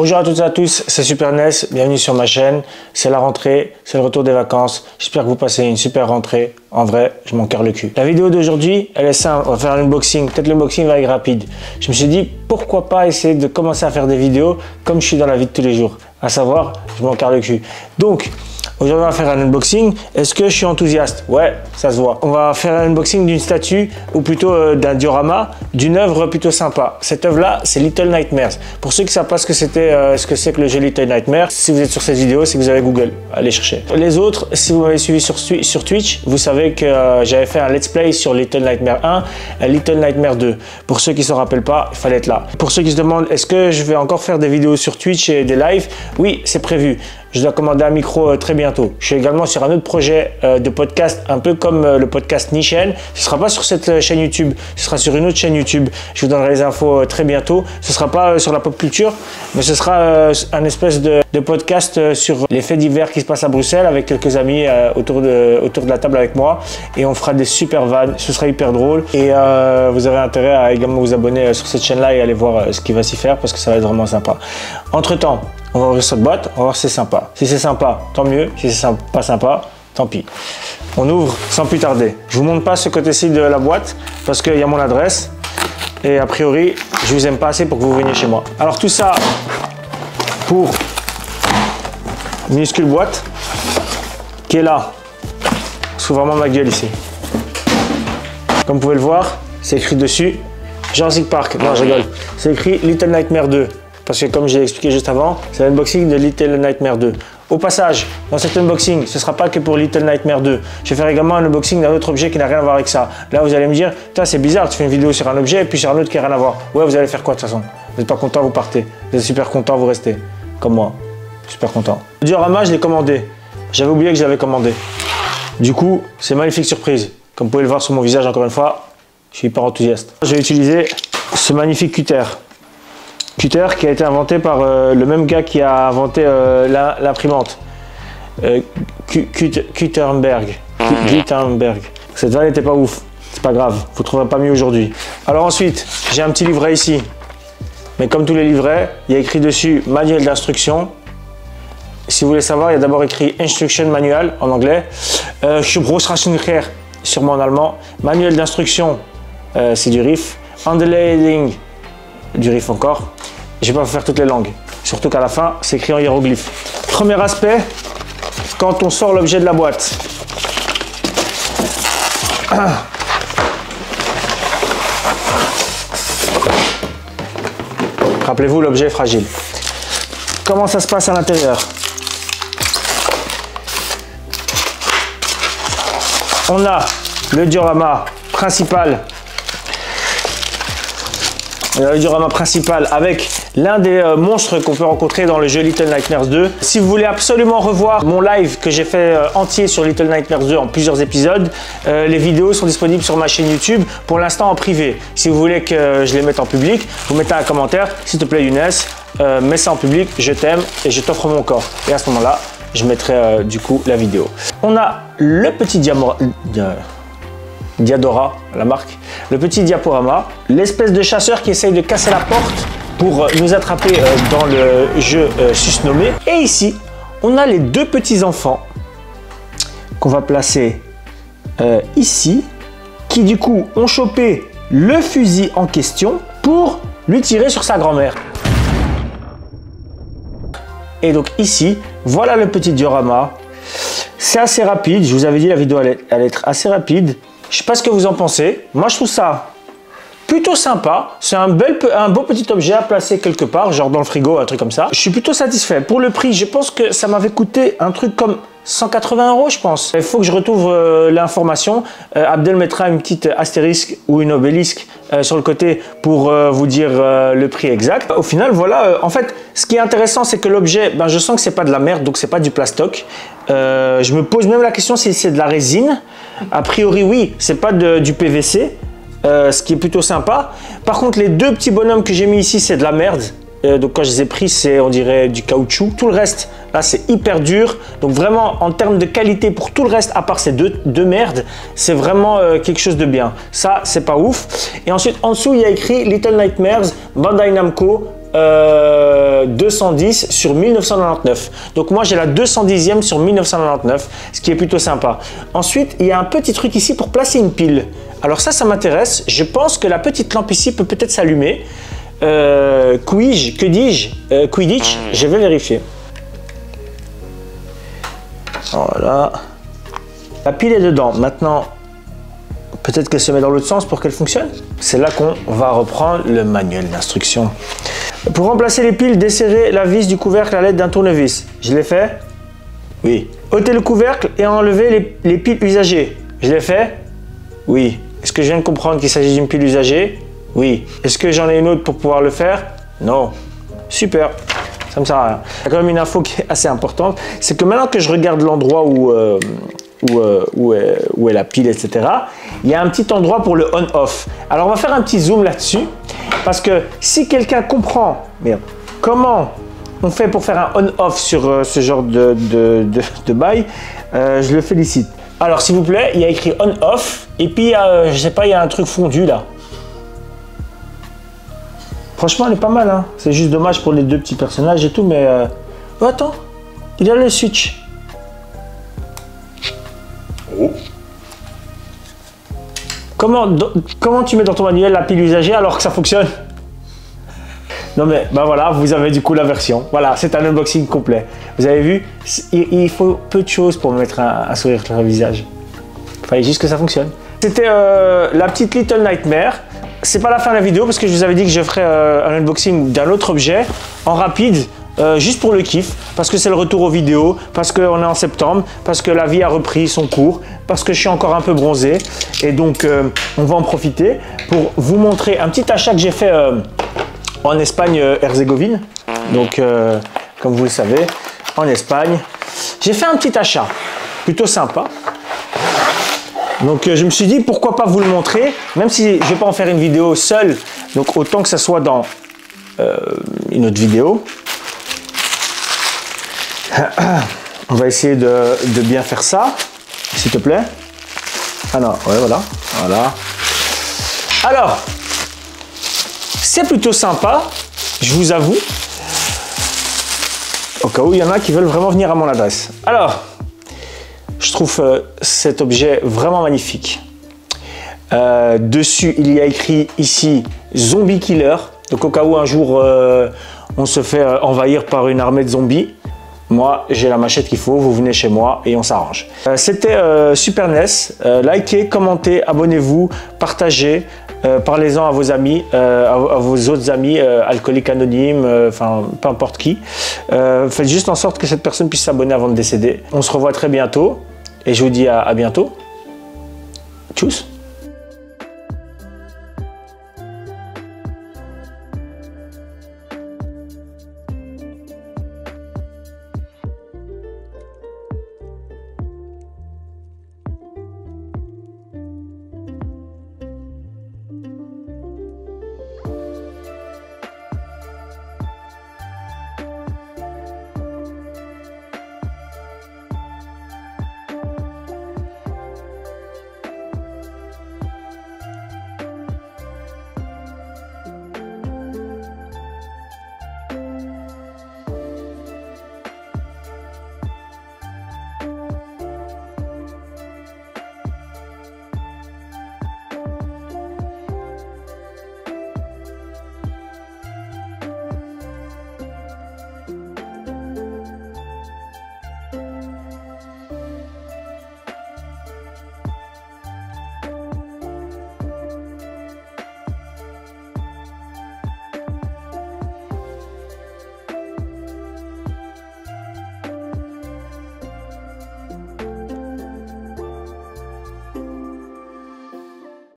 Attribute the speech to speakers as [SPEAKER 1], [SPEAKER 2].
[SPEAKER 1] Bonjour à toutes et à tous, c'est Super NES, bienvenue sur ma chaîne. C'est la rentrée, c'est le retour des vacances. J'espère que vous passez une super rentrée. En vrai, je m'en carre le cul. La vidéo d'aujourd'hui, elle est simple, on va faire un unboxing. Peut-être l'unboxing va être rapide. Je me suis dit, pourquoi pas essayer de commencer à faire des vidéos comme je suis dans la vie de tous les jours. À savoir, je m'en carre le cul. Donc, aujourd'hui, on va faire un unboxing. Est-ce que je suis enthousiaste? Ouais, ça se voit. On va faire un unboxing d'une statue, ou plutôt d'un diorama, d'une œuvre plutôt sympa. Cette œuvre-là, c'est Little Nightmares. Pour ceux qui ne savent pas ce que c'est que le jeu Little Nightmares, si vous êtes sur cette vidéo, c'est que vous avez Google. Allez chercher. Les autres, si vous m'avez suivi sur Twitch, vous savez que j'avais fait un let's play sur Little Nightmare 1 et Little Nightmare 2. Pour ceux qui ne se rappellent pas, il fallait être là. Pour ceux qui se demandent, est-ce que je vais encore faire des vidéos sur Twitch et des lives? Oui, c'est prévu. Je dois commander un micro très bientôt. Je suis également sur un autre projet de podcast, un peu comme le podcast Nichen. Ce ne sera pas sur cette chaîne YouTube, ce sera sur une autre chaîne YouTube. Je vous donnerai les infos très bientôt. Ce ne sera pas sur la pop culture, mais ce sera un espèce de podcast sur les faits divers qui se passent à Bruxelles avec quelques amis autour de la table avec moi. Et on fera des super vannes, ce sera hyper drôle. Et vous avez intérêt à également vous abonner sur cette chaîne-là et aller voir ce qui va s'y faire parce que ça va être vraiment sympa. Entre-temps, on va ouvrir cette boîte, on va voir si c'est sympa. Si c'est sympa, tant mieux. Si c'est pas sympa, tant pis. On ouvre sans plus tarder. Je vous montre pas ce côté-ci de la boîte parce qu'il y a mon adresse. Et a priori, je vous aime pas assez pour que vous veniez chez moi. Alors tout ça pour une minuscule boîte qui est là. Sous vraiment ma gueule ici. Comme vous pouvez le voir, c'est écrit dessus Jurassic Park. Non, je rigole. C'est écrit Little Nightmare 2. Parce que comme j'ai expliqué juste avant, c'est l'unboxing de Little Nightmare 2. Au passage, dans cet unboxing, ce ne sera pas que pour Little Nightmare 2. Je vais faire également un unboxing d'un autre objet qui n'a rien à voir avec ça. Là, vous allez me dire, c'est bizarre, tu fais une vidéo sur un objet et puis sur un autre qui n'a rien à voir. Ouais, vous allez faire quoi de toute façon? Vous n'êtes pas content, vous partez. Vous êtes super content, vous restez. Comme moi. Super content. Le diorama, je l'ai commandé. J'avais oublié que je l'avais commandé. Du coup, c'est magnifique surprise. Comme vous pouvez le voir sur mon visage, encore une fois, je suis hyper enthousiaste. Je vais utiliser ce magnifique cutter. Cutter qui a été inventé par le même gars qui a inventé l'imprimante. Gutenberg. Cette vanne n'était pas ouf. C'est pas grave, vous ne trouverez pas mieux aujourd'hui. Alors ensuite, j'ai un petit livret ici. Mais comme tous les livrets, il y a écrit dessus manuel d'instruction. Si vous voulez savoir, il y a d'abord écrit Instruction Manual en anglais. Sûrement en allemand. Manuel d'instruction, c'est du riff. Underlaying, du riff encore. Je vais pas vous faire toutes les langues. Surtout qu'à la fin, c'est écrit en hiéroglyphe. Premier aspect, quand on sort l'objet de la boîte. Rappelez-vous, l'objet est fragile. Comment ça se passe à l'intérieur? On a le diorama principal. Le diorama principal avec l'un des monstres qu'on peut rencontrer dans le jeu Little Nightmares 2. Si vous voulez absolument revoir mon live que j'ai fait entier sur Little Nightmares 2 en plusieurs épisodes, les vidéos sont disponibles sur ma chaîne YouTube, pour l'instant en privé. Si vous voulez que je les mette en public, vous mettez un commentaire, s'il te plaît Younes, mets ça en public, je t'aime et je t'offre mon corps. Et à ce moment-là, je mettrai du coup la vidéo. On a le petit Diadora, la marque, le petit diaporama, l'espèce de chasseur qui essaye de casser la porte pour nous attraper dans le jeu susnommé. Et ici, on a les deux petits enfants qu'on va placer ici, qui du coup ont chopé le fusil en question pour lui tirer sur sa grand-mère. Et donc ici, voilà le petit diorama. C'est assez rapide, je vous avais dit la vidéo allait être assez rapide. Je sais pas ce que vous en pensez. Moi, je trouve ça plutôt sympa. C'est un beau petit objet à placer quelque part, genre dans le frigo, un truc comme ça. Je suis plutôt satisfait. Pour le prix, je pense que ça m'avait coûté un truc comme 180 €, je pense. Il faut que je retrouve l'information. Abdel mettra une petite astérisque ou une obélisque sur le côté pour vous dire le prix exact. Au final, voilà. En fait, ce qui est intéressant, c'est que l'objet, je sens que c'est pas de la merde, donc c'est pas du plastoc. Je me pose même la question si c'est de la résine. A priori, oui, c'est pas du PVC. Ce qui est plutôt sympa. Par contre, les deux petits bonhommes que j'ai mis ici, c'est de la merde. Donc quand je les ai pris, c'est on dirait du caoutchouc. Tout le reste, là, c'est hyper dur. Donc vraiment, en termes de qualité, pour tout le reste, à part ces deux merdes, c'est vraiment quelque chose de bien. Ça, c'est pas ouf. Et ensuite, en dessous, il y a écrit Little Nightmares, Bandai Namco, 210 sur 1999. Donc moi j'ai la 210e sur 1999, ce qui est plutôt sympa. Ensuite, il y a un petit truc ici pour placer une pile. Alors ça m'intéresse. Je pense que la petite lampe ici peut peut-être s'allumer. Que dis-je Quidditch, je vais vérifier. Voilà. La pile est dedans. Maintenant, peut-être qu'elle se met dans l'autre sens pour qu'elle fonctionne. C'est là qu'on va reprendre le manuel d'instruction. Pour remplacer les piles, desserrez la vis du couvercle à l'aide d'un tournevis. Je l'ai fait? Oui. Ôtez le couvercle et enlevez les piles usagées. Je l'ai fait? Oui. Est-ce que je viens de comprendre qu'il s'agit d'une pile usagée? Oui. Est-ce que j'en ai une autre pour pouvoir le faire? Non. Super. Ça me sert à rien. Il y a quand même une info qui est assez importante. C'est que maintenant que je regarde l'endroit où est la pile, etc., il y a un petit endroit pour le on-off. Alors, on va faire un petit zoom là-dessus. Parce que si quelqu'un comprend comment on fait pour faire un on-off sur ce genre de bail, je le félicite. Alors, s'il vous plaît, il y a écrit on-off. Et puis, je sais pas, il y a un truc fondu là. Franchement, elle est pas mal. Hein. C'est juste dommage pour les deux petits personnages et tout. Mais oh, attends, il y a le switch.
[SPEAKER 2] Oh.
[SPEAKER 1] Comment tu mets dans ton manuel la pile usagée alors que ça fonctionne? Non mais bah voilà, vous avez du coup la version. Voilà, c'est un unboxing complet. Vous avez vu, il faut peu de choses pour mettre un sourire sur le visage. Il fallait juste que ça fonctionne. C'était la petite Little Nightmare. C'est pas la fin de la vidéo parce que je vous avais dit que je ferais un unboxing d'un autre objet en rapide. Juste pour le kiff, parce que c'est le retour aux vidéos, parce qu'on est en septembre, parce que la vie a repris son cours, parce que je suis encore un peu bronzé. Et donc, on va en profiter pour vous montrer un petit achat que j'ai fait en Espagne, Herzégovine. Donc, comme vous le savez, en Espagne, j'ai fait un petit achat plutôt sympa. Donc, je me suis dit, pourquoi pas vous le montrer, même si je ne vais pas en faire une vidéo seule. Donc, autant que ça soit dans une autre vidéo. On va essayer de bien faire ça, s'il te plaît. Ah non, ouais, voilà. Alors, c'est plutôt sympa, je vous avoue. Au cas où il y en a qui veulent vraiment venir à mon adresse. Alors, je trouve cet objet vraiment magnifique. Dessus, il y a écrit ici Zombie Killer. Donc, au cas où un jour on se fait envahir par une armée de zombies. Moi, j'ai la machette qu'il faut, vous venez chez moi et on s'arrange. C'était Super NES. Likez, commentez, abonnez-vous, partagez, parlez-en à vos amis, à vos autres amis, alcooliques anonymes, enfin, peu importe qui. Faites juste en sorte que cette personne puisse s'abonner avant de décéder. On se revoit très bientôt et je vous dis à bientôt. Tchuss!